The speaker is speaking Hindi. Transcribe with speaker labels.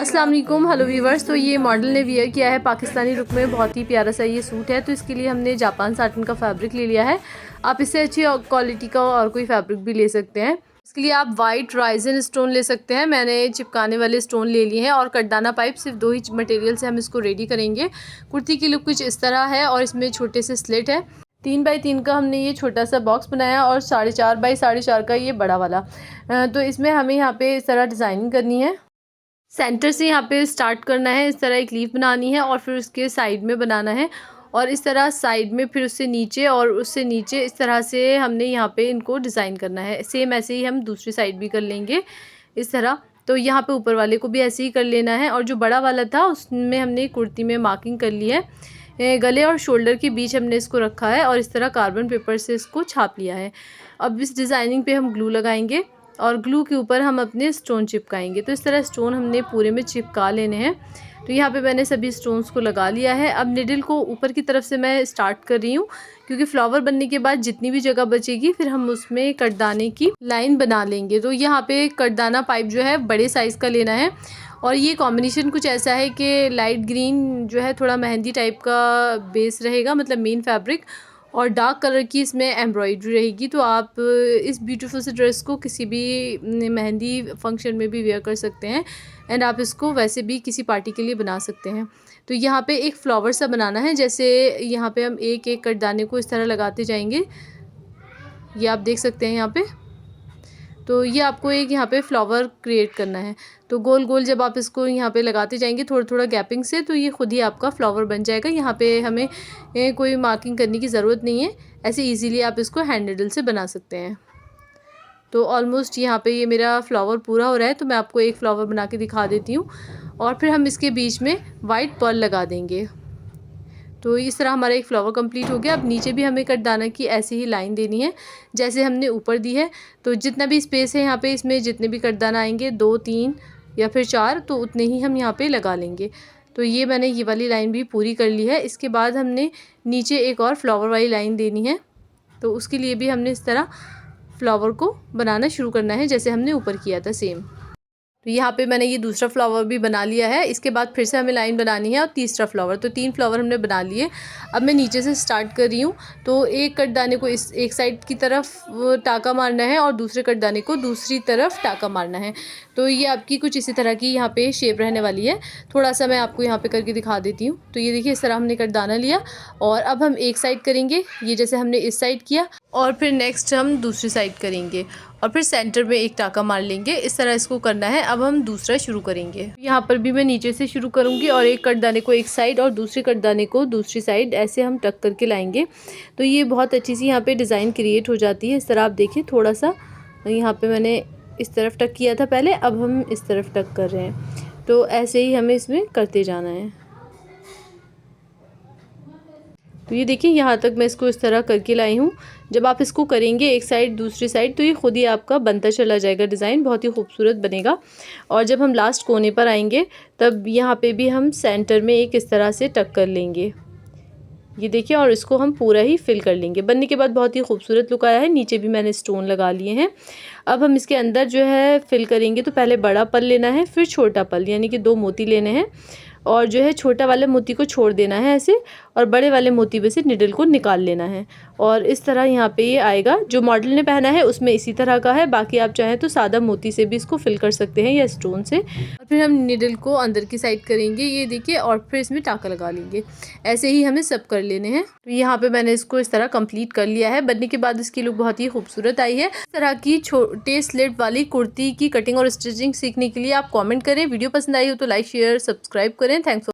Speaker 1: अस्सलाम वालेकुम, हेलो व्यूवर्स। तो ये मॉडल ने वियर किया है पाकिस्तानी लुक में, बहुत ही प्यारा सा ये सूट है। तो इसके लिए हमने जापान साटन का फैब्रिक ले लिया है। आप इससे अच्छी क्वालिटी का और कोई फैब्रिक भी ले सकते हैं। इसके लिए आप वाइट राइजन स्टोन ले सकते हैं। मैंने चिपकाने वाले स्टोन ले लिए हैं और कटदाना पाइप, सिर्फ 2 ही मटेरियल से हम इसको रेडी करेंगे। कुर्ती की लुक कुछ इस तरह है और इसमें छोटे से स्लिट है। 3 बाई 3 का हमने ये छोटा सा बॉक्स बनाया और 4.5 बाई 4.5 का ये बड़ा वाला। तो इसमें हमें यहाँ पे इस तरह डिज़ाइनिंग करनी है। सेंटर से यहाँ पे स्टार्ट करना है, इस तरह एक लीफ बनानी है और फिर उसके साइड में बनाना है और इस तरह साइड में, फिर उससे नीचे और उससे नीचे, इस तरह से हमने यहाँ पे इनको डिज़ाइन करना है। सेम ऐसे ही हम दूसरी साइड भी कर लेंगे इस तरह। तो यहाँ पे ऊपर वाले को भी ऐसे ही कर लेना है और जो बड़ा वाला था उसमें हमने कुर्ती में मार्किंग कर ली है। गले और शोल्डर के बीच हमने इसको रखा है और इस तरह कार्बन पेपर से इसको छाप लिया है। अब इस डिज़ाइनिंग पे हम ग्लू लगाएंगे और ग्लू के ऊपर हम अपने स्टोन चिपकाएंगे। तो इस तरह स्टोन हमने पूरे में चिपका लेने हैं। तो यहाँ पे मैंने सभी स्टोन्स को लगा लिया है। अब निडल को ऊपर की तरफ से मैं स्टार्ट कर रही हूँ, क्योंकि फ्लावर बनने के बाद जितनी भी जगह बचेगी फिर हम उसमें कटदाने की लाइन बना लेंगे। तो यहाँ पे कटदाना पाइप जो है बड़े साइज़ का लेना है और ये कॉम्बिनेशन कुछ ऐसा है कि लाइट ग्रीन जो है थोड़ा मेहंदी टाइप का बेस रहेगा, मतलब मेन फैब्रिक, और डार्क कलर की इसमें एम्ब्रॉयडरी रहेगी। तो आप इस ब्यूटीफुल से ड्रेस को किसी भी मेहंदी फंक्शन में भी वेयर कर सकते हैं एंड आप इसको वैसे भी किसी पार्टी के लिए बना सकते हैं। तो यहाँ पे एक फ्लावर सा बनाना है, जैसे यहाँ पे हम एक एक कटदाने को इस तरह लगाते जाएंगे, ये आप देख सकते हैं यहाँ पे। तो ये आपको एक यहाँ पे फ्लावर क्रिएट करना है। तो गोल गोल जब आप इसको यहाँ पे लगाते जाएंगे थोड़ा थोड़ा गैपिंग से, तो ये खुद ही आपका फ्लावर बन जाएगा। यहाँ पे हमें कोई मार्किंग करने की ज़रूरत नहीं है, ऐसे इजीली आप इसको हैंड निडल से बना सकते हैं। तो ऑलमोस्ट यहाँ पे ये मेरा फ्लावर पूरा हो रहा है, तो मैं आपको एक फ्लावर बना के दिखा देती हूँ और फिर हम इसके बीच में वाइट पर्ल लगा देंगे। तो इस तरह हमारा एक फ्लावर कंप्लीट हो गया। अब नीचे भी हमें कटदाना की ऐसी ही लाइन देनी है जैसे हमने ऊपर दी है। तो जितना भी स्पेस है यहाँ पे, इसमें जितने भी कटदाना आएंगे 2, 3 या फिर 4, तो उतने ही हम यहाँ पे लगा लेंगे। तो ये मैंने ये वाली लाइन भी पूरी कर ली है। इसके बाद हमने नीचे एक और फ्लावर वाली लाइन देनी है, तो उसके लिए भी हमने इस तरह फ्लावर को बनाना शुरू करना है जैसे हमने ऊपर किया था सेम। तो यहाँ पे मैंने ये दूसरा फ्लावर भी बना लिया है। इसके बाद फिर से हमें लाइन बनानी है और तीसरा फ्लावर। तो 3 फ्लावर हमने बना लिए। अब मैं नीचे से स्टार्ट कर रही हूँ। तो एक कटदाने को इस एक साइड की तरफ टाँका मारना है और दूसरे कटदाने को दूसरी तरफ टाँका मारना है। तो ये आपकी कुछ इसी तरह की यहाँ पे शेप रहने वाली है। थोड़ा सा मैं आपको यहाँ पे करके दिखा देती हूँ। तो ये देखिए, इस तरह हमने कटदाना लिया और अब हम एक साइड करेंगे, ये जैसे हमने इस साइड किया, और फिर नेक्स्ट हम दूसरी साइड करेंगे और फिर सेंटर में एक टाँका मार लेंगे। इस तरह इसको करना है। अब हम दूसरा शुरू करेंगे। यहाँ पर भी मैं नीचे से शुरू करूँगी और एक कटदाने को एक साइड और दूसरे कटदाने को दूसरी साइड, ऐसे हम टक करके लाएंगे। तो ये बहुत अच्छी सी यहाँ पे डिज़ाइन क्रिएट हो जाती है। इस तरह आप देखिए, थोड़ा सा यहाँ पे मैंने इस तरफ टक किया था पहले, अब हम इस तरफ टक कर रहे हैं। तो ऐसे ही हमें इसमें करते जाना है। तो ये देखिए, यहाँ तक मैं इसको इस तरह करके लाई हूँ। जब आप इसको करेंगे एक साइड दूसरी साइड, तो ये खुद ही आपका बनता चला जाएगा, डिज़ाइन बहुत ही खूबसूरत बनेगा। और जब हम लास्ट कोने पर आएंगे तब यहाँ पे भी हम सेंटर में एक इस तरह से टक कर लेंगे, ये देखिए, और इसको हम पूरा ही फिल कर लेंगे। बनने के बाद बहुत ही खूबसूरत लुक आया है। नीचे भी मैंने स्टोन लगा लिए हैं। अब हम इसके अंदर जो है फिल करेंगे। तो पहले बड़ा पल लेना है, फिर छोटा पल, यानी कि 2 मोती लेने हैं और जो है छोटा वाले मोती को छोड़ देना है ऐसे, और बड़े वाले मोती में से निडल को निकाल लेना है। और इस तरह यहाँ पे ये आएगा। जो मॉडल ने पहना है उसमें इसी तरह का है, बाकी आप चाहें तो सादा मोती से भी इसको फिल कर सकते हैं या स्टोन से। और फिर हम निडल को अंदर की साइड करेंगे, ये देखिए, और फिर इसमें टाँका लगा लेंगे। ऐसे ही हमें सब कर लेने हैं। तो यहाँ पे मैंने इसको इस तरह कंप्लीट कर लिया है। बनने के बाद इसकी लुक बहुत ही खूबसूरत आई है। इस तरह की छोटे स्लिट वाली कुर्ती की कटिंग और स्टिचिंग सीखने के लिए आप कमेंट करें। वीडियो पसंद आई हो तो लाइक, शेयर, सब्सक्राइब करें। थैंक्स।